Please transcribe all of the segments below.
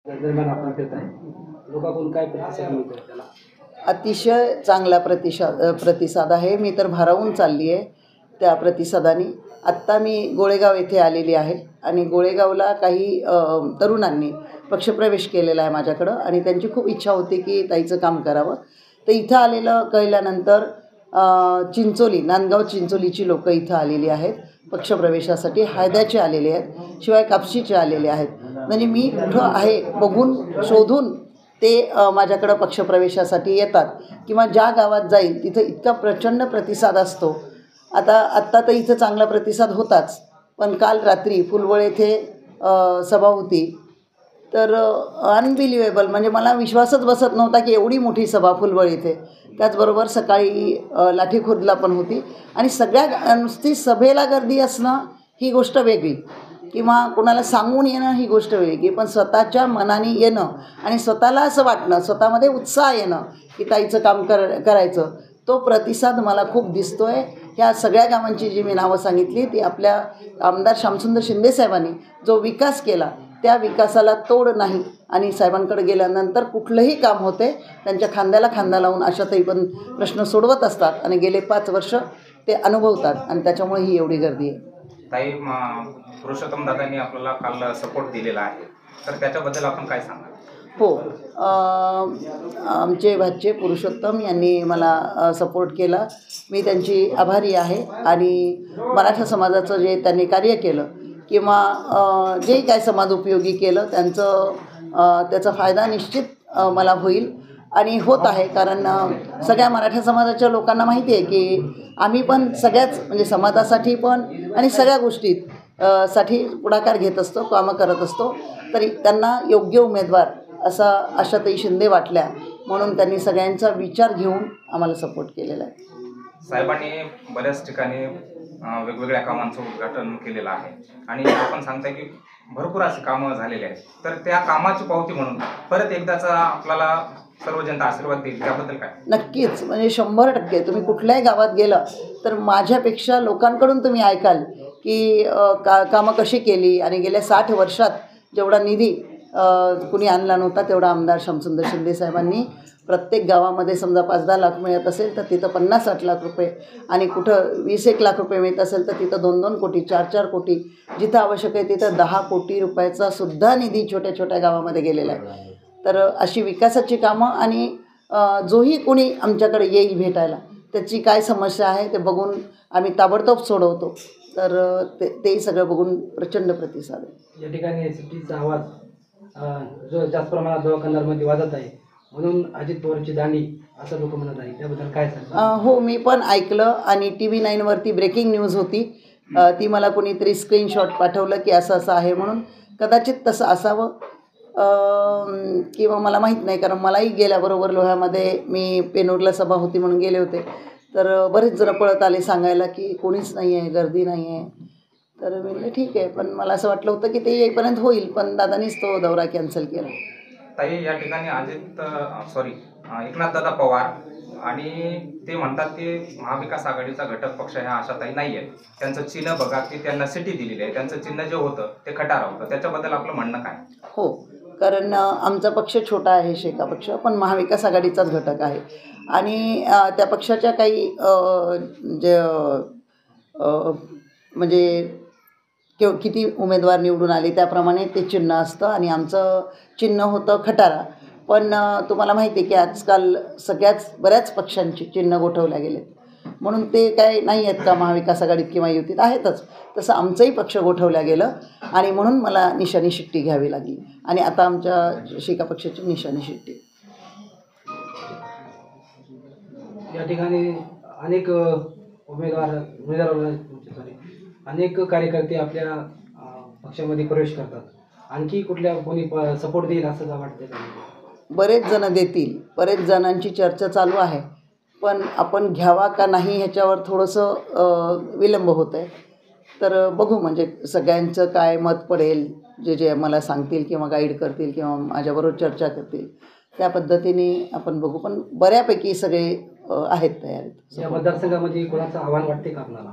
दरम्यान आपण फिरत आहे, लोकांकडून काय प्रतिसाद मिळतो त्याला? अतिशय चांगला प्रतिसाद आहे. मी तर भारावून चालली आहे त्या प्रतिसादाने. आत्ता मी गोळेगाव येथे आलेली आहे आणि गोळेगावला काही तरुणांनी पक्षप्रवेश केलेला आहे माझ्याकडं आणि त्यांची खूप इच्छा होती की ताईचं काम करावं. तर इथं आलेलं कळल्यानंतर नांदगाव चिंचोलीची लोकं इथं आलेली आहेत पक्षप्रवेशासाठी. हायद्याचे आलेले आहेत, शिवाय कापशीचे आलेले आहेत. म्हणजे मी कुठं आहे बघून शोधून ते माझ्याकडं पक्षप्रवेशासाठी येतात किंवा ज्या गावात जाईल तिथं इतका प्रचंड प्रतिसाद असतो. आत्ता तर इथं चांगला प्रतिसाद होताच, पण काल रात्री फुलवळ येथे सभा होती. तर अनबिलिव्हेबल, म्हणजे मला विश्वासच बसत नव्हता की एवढी मोठी सभा फुलवळ येथे. त्याचबरोबर सकाळी लाठीखुर्दला पण होती. आणि नुसती सभेला गर्दी असणं ही गोष्ट वेगळी, किंवा कोणाला सांगून येणं ही गोष्ट वेगळी, पण स्वतःच्या मनाने येणं आणि स्वतःला असं वाटणं, स्वतःमध्ये उत्साह येणं की ताईचं काम करायचं, तो प्रतिसाद मला खूप दिसतो आहे. ह्या सगळ्या गावांची जी मी नावं सांगितली ती आपल्या आमदार श्यामसुंदर शिंदे साहेबांनी जो विकास केला त्या विकासाला तोड नाही. आणि साहेबांकडे गेल्यानंतर कुठलंही काम होते त्यांच्या खांद्याला खांदा लावून आशाताई पण प्रश्न सोडवत असतात आणि गेले 5 वर्ष ते अनुभवतात आणि त्याच्यामुळे ही एवढी गर्दी आहे. ताई, पुरुषोत्तम दादांनी आपल्याला काल सपोर्ट दिलेला आहे, तर त्याच्याबद्दल आपण काय सांगाल? हो, आमचे भाचे पुरुषोत्तम यांनी मला सपोर्ट केला. मी त्यांची आभारी आहे. आणि मराठा समाजाचं जे त्यांनी कार्य केलं किंवा जे काय समाज उपयोगी केलं त्याचा फायदा निश्चित मला होईल आणि होत आहे. कारण सगळ्या मराठा समाजाच्या लोकांना माहिती आहे की आम्ही पण सगळ्याच म्हणजे समाजासाठी पण आणि सगळ्या गोष्टीत साठी पुढाकार घेत असतो, कामं करत असतो. तरी त्यांना योग्य उमेदवार असा आशाताई शिंदे वाटल्या, म्हणून त्यांनी सगळ्यांचा विचार घेऊन आम्हाला सपोर्ट केलेला आहे. साहेबांनी बऱ्याच ठिकाणी वेगवेगळ्या कामांचं उद्घाटन केलेलं आहे आणि आपण सांगताय की भरपूर अशी कामं झालेली आहेत, तर त्या कामाची पावती म्हणून परत एकदाचा आपल्याला सर्व जनता आशीर्वाद देईल, त्याबद्दल काय? नक्कीच, म्हणजे 100% तुम्ही कुठल्याही गावात गेलं तर माझ्यापेक्षा लोकांकडून तुम्ही ऐकाल की कामं कशी केली. आणि गेल्या 60 वर्षात जेवढा निधी कुणी आणला नव्हता तेवढा आमदार श्यामसुंदर शिंदे साहेबांनी प्रत्येक गावामध्ये समजा 5-10 लाख मिळत असेल तर तिथं 50-60 लाख रुपये, आणि कुठं 20-1 लाख रुपये मिळत असेल तर तिथं 2-2 कोटी 4-4 कोटी, जिथं आवश्यक आहे तिथं 10 कोटी रुपयाचा सुद्धा निधी छोट्या छोट्या गावामध्ये गेलेला आहे. तर अशी विकासाची कामं आणि जोही कोणी आमच्याकडे येईल भेटायला त्याची काय समस्या आहे ते बघून आम्ही ताबडतोब सोडवतो. तर तेही सगळं बघून प्रचंड प्रतिसाद आहे. या ठिकाणी सिटीचा आवाज जो जास्त प्रमाणात दवाखान्यांमध्ये वाजत आहे, म्हणून अजित पवारची दांडी असं लोक म्हणत आहे, त्याबद्दल काय सांगतात? हो, मी पण ऐकलं आणि TV9वरती ब्रेकिंग न्यूज होती. ती मला कोणीतरी स्क्रीनशॉट पाठवलं की असं असं आहे म्हणून. कदाचित तसं असावं किंवा मला माहीत नाही, कारण मलाही गेल्याबरोबर लोह्यामध्ये मी पेनूरला सभा होती म्हणून गेले होते. तर बरेच जण पळत आले सांगायला की कोणीच नाही आहे, गर्दी नाही आहे. तर मी म्हटलं ठीक आहे, पण मला असं वाटलं होतं की ते येईपर्यंत होईल, पण दादानीच तो दौरा कॅन्सल केला. ताई, या ठिकाणी एकनाथ दादा पवार आणि ते म्हणतात की महाविकास आघाडीचा घटक पक्ष ह्या आशाताई नाही आहे. त्यांचं चिन्ह बघा की त्यांना सिटी दिलेली आहे, त्यांचं चिन्ह जे होतं ते खटारा होतं, त्याच्याबद्दल आपलं म्हणणं काय? हो, कारण आमचा पक्ष छोटा आहे, शेका पक्ष, पण महाविकास आघाडीचाच घटक आहे. आणि त्या पक्षाच्या काही जे म्हणजे किती उमेदवार निवडून आले त्याप्रमाणे ते चिन्ह असतं आणि आमचं चिन्ह होतं खटारा. पण तुम्हाला माहिती आहे की आजकाल बऱ्याच पक्षांची चिन्ह गोठवल्या गेलेत, म्हणून ते काय नाही आहेत का महाविकास आघाडीत किंवा युतीत आहेतच. तसं आमचंही पक्ष गोठवल्या गेलं आणि म्हणून मला निशाणी शिट्टी घ्यावी लागली आणि आता आमच्या शेका पक्षाची निशाणी शिट्टी. या ठिकाणी अनेक कार्यकर्ते आपल्या पक्षामध्ये प्रवेश करतात. आणखी कोणी सपोर्ट देईल असं वाटतं? बरेच जण देतील, बरेच जणांची चर्चा चालू आहे, पण आपण घ्यावा का नाही ह्याच्यावर थोडंसं विलंब होत आहे. तर बघू, म्हणजे सगळ्यांचं काय मत पडेल, जे मला सांगतील किंवा गाईड करतील किंवा माझ्याबरोबर चर्चा करतील त्या पद्धतीने आपण बघू. पण बऱ्यापैकी सगळे आहेत तयार. या मतदारसंघामध्ये कोणाचं आव्हान वाटते का आपल्याला?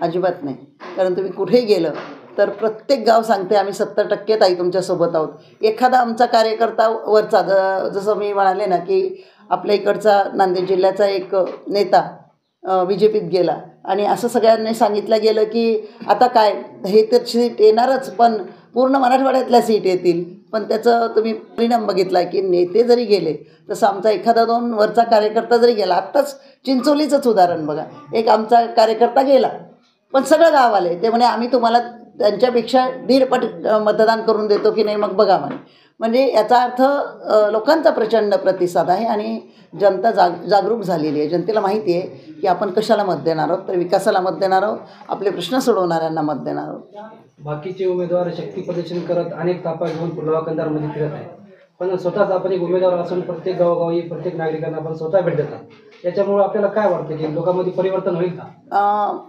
अजिबात नाही, कारण तुम्ही कुठेही गेलं तर प्रत्येक गाव सांगते आम्ही 70% ताई तुमच्यासोबत आहोत. एखादा आमचा कार्यकर्ता वरचा जसं मी म्हणाले ना की आपल्या इकडचा नांदेड जिल्ह्याचा एक नेता BJPत गेला आणि असं सगळ्यांनी सांगितलं गेलं की आता काय हे तर सीट येणारच, पण पूर्ण मराठवाड्यातल्या सीट येतील. पण त्याचं तुम्ही परिणाम बघितला की नेते जरी गेले तसं आमचा एखादा 2 वरचा कार्यकर्ता जरी गेला. आत्ताच चिंचोलीचंच उदाहरण बघा, एक आमचा कार्यकर्ता गेला पण सगळं गाव आले, ते म्हणे आम्ही तुम्हाला त्यांच्यापेक्षा 1.5 पट मतदान करून देतो की नाही मग बघा म्हणे. म्हणजे याचा अर्थ लोकांचा प्रचंड प्रतिसाद आहे आणि जनता जागरूक झालेली आहे. जनतेला माहिती आहे की आपण कशाला मत देणार आहोत, तर विकासाला मत देणार आहोत, आपले प्रश्न सोडवणाऱ्यांना मत देणार आहोत. बाकीचे उमेदवार शक्ती प्रदर्शन करत अनेक तापा घेऊन लोहा कंधारमध्ये फिरत आहेत, पण स्वतःच आपण एक उमेदवार असून प्रत्येक गावोगावी प्रत्येक नागरिकांना आपण स्वतः भेट देतात. याच्यामुळे आपल्याला काय वाटतं की लोकांमध्ये परिवर्तन होईल का?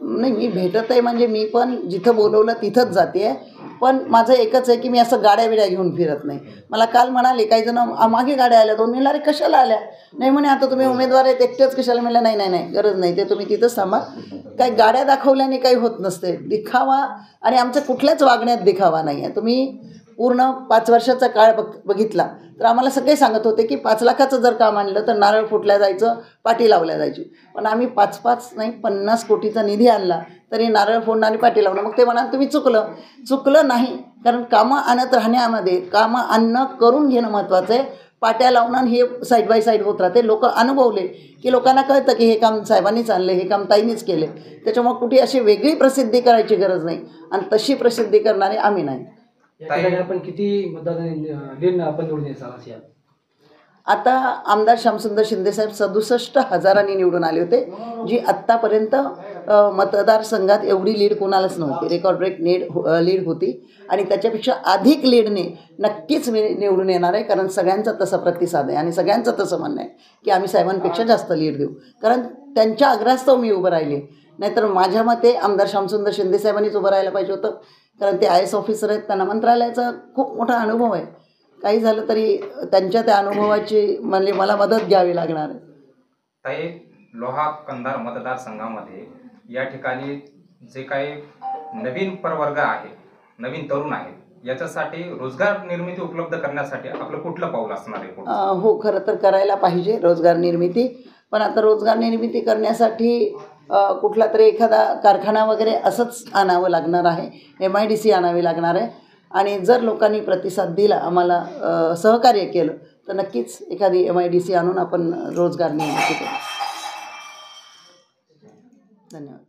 नाही, मी भेटत आहे म्हणजे मी पण जिथं बोलवलं तिथंच जाते आहे. पण माझं एकच आहे की मी असं गाड्या बिड्या घेऊन फिरत नाही. मला काल म्हणाले काही जण मागे गाड्या आल्या, 2 म्हणलं अरे कशाला आल्या, नाही म्हणे आता तुम्ही उमेदवार आहेत एकटेच कशाला. म्हणलं नाही नाही नाही गरज नाही, ते तुम्ही तिथंच थांबा. काही गाड्या दाखवल्याने काही होत नसते. दिखावा आणि आमच्या कुठल्याच वागण्यात दिखावा नाही आहे. तुम्ही पूर्ण 5 वर्षाचा काळ बघितला तर आम्हाला सगळे सांगत होते की 5 लाखाचं जर काम आणलं तर नारळ फुटल्या जायचं, पाटी लावल्या जायची. पण आम्ही 5 नाही 50 कोटीचा निधी आणला तरी नारळ फोडणं आणि पाटी लावणं. मग ते म्हणाल तुम्ही चुकलं नाही, कारण कामं आणत राहण्यामध्ये कामं आणणं करून घेणं महत्त्वाचं आहे. पाट्या लावणं हे साईड बाय साईड होत राहते. लोक अनुभवले की लोकांना कळतं की हे काम साहेबांनीच आणले, हे काम ताईंनीच केले. त्याच्यामुळे कुठे अशी वेगळी प्रसिद्धी करायची गरज नाही आणि तशी प्रसिद्धी करणारे आम्ही नाही. या ठिकाणी आपण किती मतदान लीड आपण निवडून येणार असे? आता आमदार श्यामसुंदर शिंदेसाहेब 67,000 निवडून आले होते, जी आत्तापर्यंत मतदारसंघात एवढी लीड कोणालाच नव्हती. रेकॉर्ड ब्रेक लीड होती आणि त्याच्यापेक्षा अधिक लीडने नक्कीच मी निवडून येणार आहे. कारण सगळ्यांचा तसा प्रतिसाद आहे आणि सगळ्यांचं तसं म्हणणं आहे की आम्ही साहेबांपेक्षा जास्त लीड देऊ. कारण त्यांच्या आग्रहास्तव मी उभं राहिले, नाहीतर माझ्या मते आमदार श्यामसुंदर शिंदेसाहेबांनीच उभं राहायला पाहिजे होतं. कारण ते IAS ऑफिसर आहेत, त्यांना मंत्रालयाचा खूप मोठा अनुभव आहे. काही झालं तरी त्यांच्या त्या अनुभवाची म्हणजे मला मदत घ्यावी लागणार आहे. ताई, लोहा कंधार मतदारसंघामध्ये या ठिकाणी जे काही नवीन प्रवर्ग आहे, नवीन तरुण आहेत, याच्यासाठी रोजगार निर्मिती उपलब्ध करण्यासाठी आपलं कुठलं पाऊल असणार आहे? हो, खरं तर करायला पाहिजे रोजगार निर्मिती. पण आता रोजगार निर्मिती करण्यासाठी कुठला तरी एखादा कारखाना वगैरे असंच आणावं लागणार आहे. MIDC आणावी लागणार आहे. आणि जर लोकांनी प्रतिसाद दिला, आम्हाला सहकार्य केलं तर नक्कीच एखादी MIDC आणून आपण रोजगार निर्मिती करू. धन्यवाद.